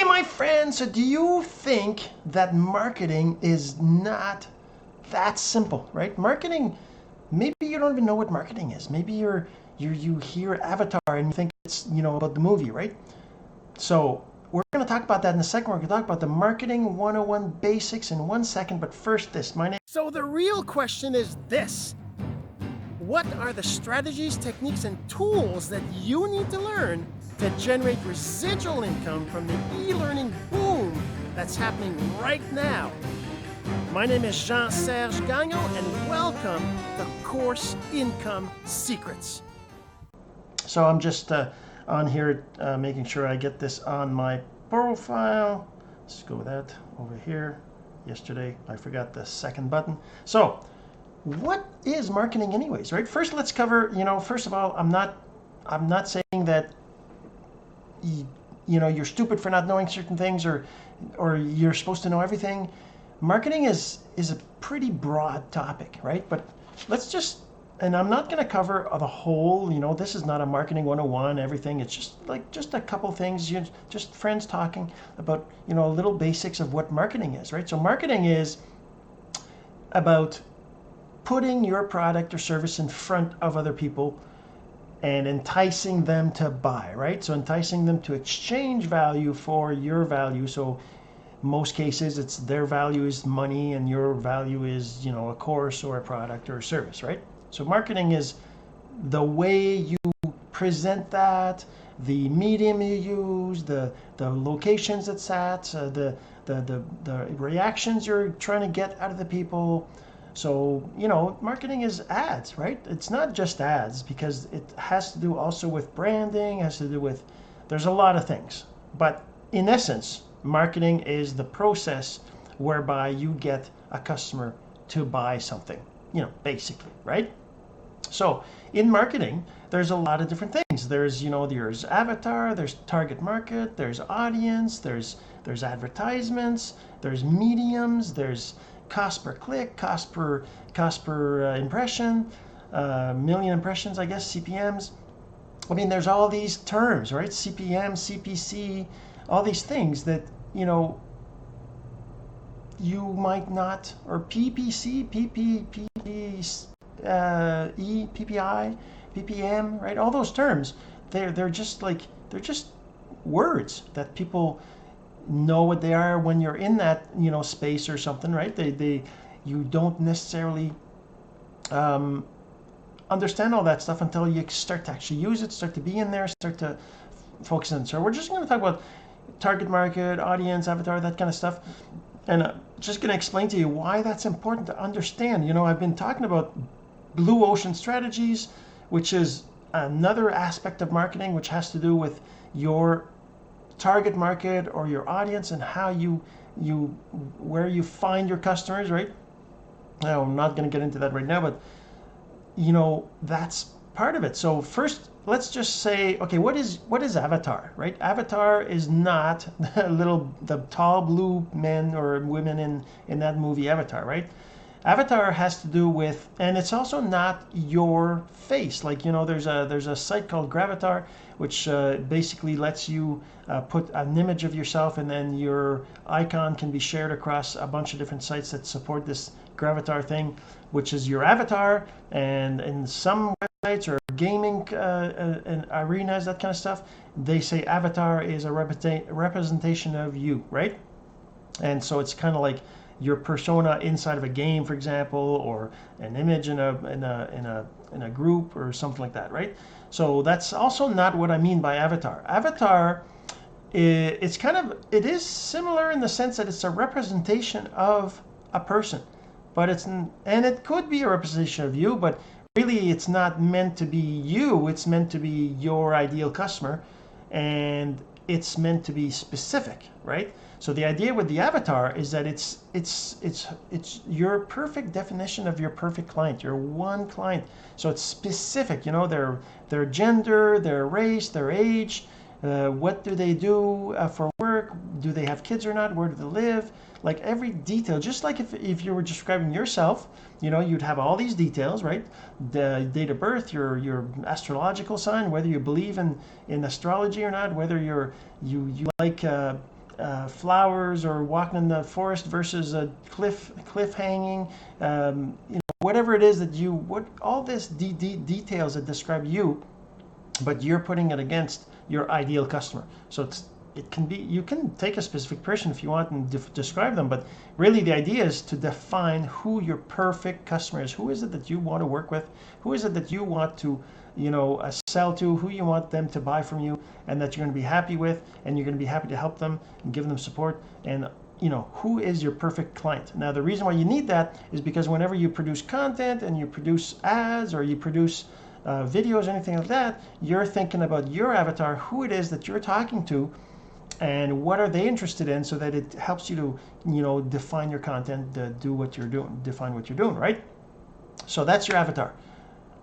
Hey, my friends, so do you think that marketing is not that simple, right? Marketing, maybe you don't even know what marketing is. Maybe you hear Avatar and you think it's, about the movie, right? So we're going to talk about that in a second. We're going to talk about the marketing 101 basics in 1 second. But first, this. My name. So the real question is this. What are the strategies, techniques, and tools that you need to learn to generate residual income from the e-learning boom that's happening right now? My name is Jean-Serge and welcome to Course Income Secrets. So I'm just on here making sure I get this on my profile. Let's go with that over here. Yesterday I forgot the second button. So what is marketing anyways, right? First, let's cover, first of all, I'm not saying that you're stupid for not knowing certain things or you're supposed to know everything. Marketing is a pretty broad topic, right? But let's just, and I'm not going to cover the whole, this is not a marketing 101, everything. It's just a couple things, just friends talking about, little basics of what marketing is, right? So marketing is about putting your product or service in front of other people and enticing them to buy, right? So enticing them to exchange value for your value. So most cases it's their value is money and your value is, a course or a product or a service, right? So marketing is the way you present that, the medium you use, the locations it's at, the reactions you're trying to get out of the people. So, marketing is ads, right? It's not just ads because it has to do also with branding, has to do with, there's a lot of things. But in essence, marketing is the process whereby you get a customer to buy something, basically, right? So in marketing, there's a lot of different things. There's avatar, there's target market, there's audience, there's advertisements, there's mediums, there's cost per click, cost per impression, million impressions, I guess, CPMs. I mean, there's all these terms, right? CPM, CPC, all these things that, you might not, or PPC, PPI, PPM, right? All those terms, they're just words that people know what they are when you're in that space or something, right? You don't necessarily understand all that stuff until you start to actually use it, start to be in there, start to focus on it. So we're just going to talk about target market, audience, avatar, that kind of stuff, and just going to explain to you why that's important to understand. I've been talking about blue ocean strategies, which is another aspect of marketing, which has to do with your target market or your audience and how where you find your customers, right? Now, I'm not going to get into that right now, but that's part of it. So first, let's just say, okay, what is avatar, right? Avatar is not the tall blue men or women in that movie Avatar, right? Avatar has to do with, and it's also not your face. Like, there's a site called Gravatar, which basically lets you put an image of yourself, and then your icon can be shared across a bunch of different sites that support this Gravatar thing, which is your avatar. And in some websites or gaming and arenas, that kind of stuff, they say avatar is a representation of you, right? And so it's kind of like your persona inside of a game, for example, or an image in a group or something like that, right? So that's also not what I mean by avatar. Avatar, it is similar in the sense that it's a representation of a person, but it could be a representation of you, but really it's not meant to be you. It's meant to be your ideal customer, and it's meant to be specific, right? So the idea with the avatar is that it's your perfect definition of your perfect client, your one client. So it's specific, their gender, their race, their age, what do they do for work, do they have kids or not, where do they live, like every detail. Just like if you were describing yourself, you'd have all these details, right? The date of birth, your astrological sign, whether you believe in astrology or not, whether you like flowers or walking in the forest versus a cliff hanging, whatever it is that all this details that describe you, but you're putting it against your ideal customer. So it can be, you can take a specific person if you want and describe them, but really the idea is to define who your perfect customer is. Who is it that you want to work with? Who is it that you want to sell to, who you want them to buy from you, and that you're going to be happy with, and you're going to be happy to help them and give them support. And who is your perfect client? Now, the reason why you need that is because whenever you produce content and you produce ads or you produce videos, anything like that, you're thinking about your avatar, who it is that you're talking to, and what are they interested in, so that it helps you to define your content, do what you're doing, define what you're doing, right? So that's your avatar.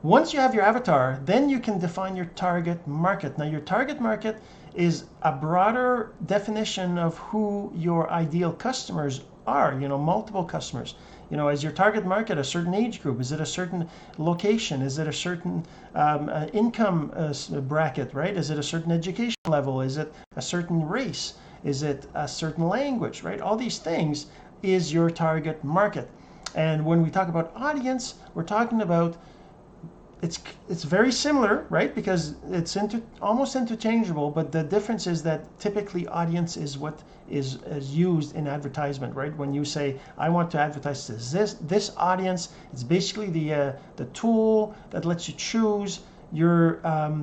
Once you have your avatar, then you can define your target market. Now, your target market is a broader definition of who your ideal customers are, multiple customers. Is your target market a certain age group? Is it a certain location? Is it a certain income bracket, right? Is it a certain education level? Is it a certain race? Is it a certain language, right? All these things is your target market. And when we talk about audience, we're talking about it's very similar, right? Because it's almost interchangeable, but the difference is that typically audience is what is used in advertisement, right? When you say, I want to advertise to this audience, it's basically the tool that lets you choose your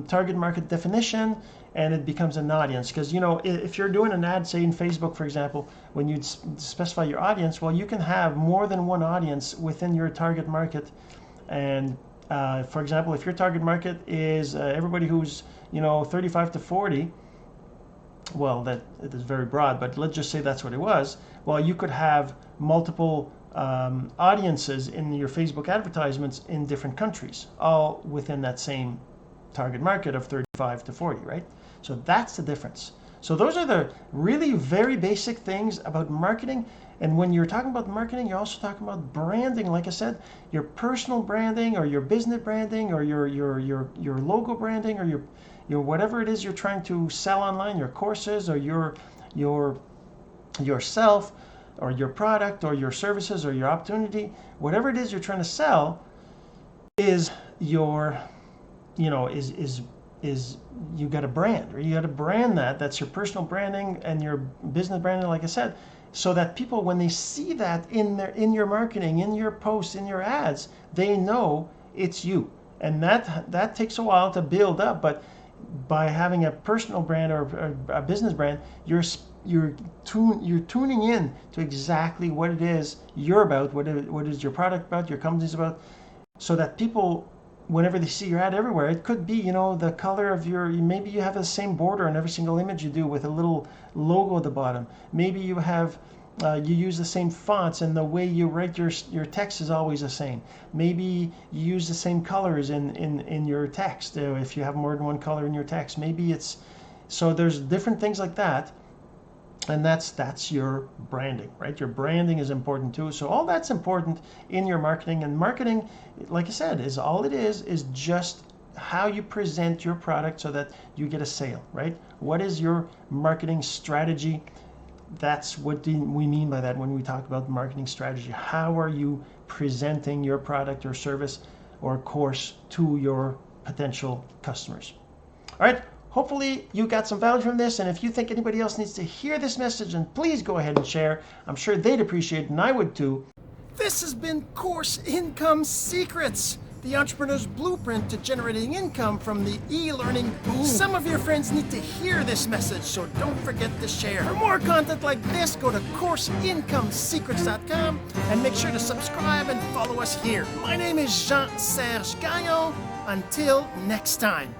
target market definition, and it becomes an audience. Because if you're doing an ad, say in Facebook, for example, when you specify your audience, well, you can have more than one audience within your target market. And for example, if your target market is everybody who's 35 to 40, well, that it is very broad, but let's just say that's what it was. Well, you could have multiple audiences in your Facebook advertisements in different countries, all within that same target market of 35 to 40, right? So that's the difference. So those are the really very basic things about marketing. And when you're talking about marketing, you're also talking about branding. Like I said, your personal branding or your business branding or your logo branding or your whatever it is you're trying to sell online, your courses or yourself or your product or your services or your opportunity, whatever it is you're trying to sell is your, is you got a brand, or you got to brand that's your personal branding and your business branding, like I said, so that people, when they see that in your marketing, in your posts, in your ads, they know it's you. And that takes a while to build up, but by having a personal brand or a business brand, you're tuning in to exactly what it is you're about, what is your product about, your company's about, so that people, whenever they see your ad everywhere, it could be, the color of maybe you have the same border on every single image you do with a little logo at the bottom. Maybe you have, you use the same fonts, and the way you write your text is always the same. Maybe you use the same colors in your text, if you have more than one color in your text. Maybe so there's different things like that. And that's your branding, right? Your branding is important too. So all that's important in your marketing. And marketing, like I said, is all it is just how you present your product so that you get a sale, right? What is your marketing strategy? That's what we mean by that when we talk about marketing strategy. How are you presenting your product or service or course to your potential customers? All right. Hopefully you got some value from this, and if you think anybody else needs to hear this message, then please go ahead and share. I'm sure they'd appreciate it, and I would too. This has been Course Income Secrets, the entrepreneur's blueprint to generating income from the e-learning boom. Some of your friends need to hear this message, so don't forget to share. For more content like this, go to CourseIncomeSecrets.com and make sure to subscribe and follow us here. My name is Jean-Serge. Until next time.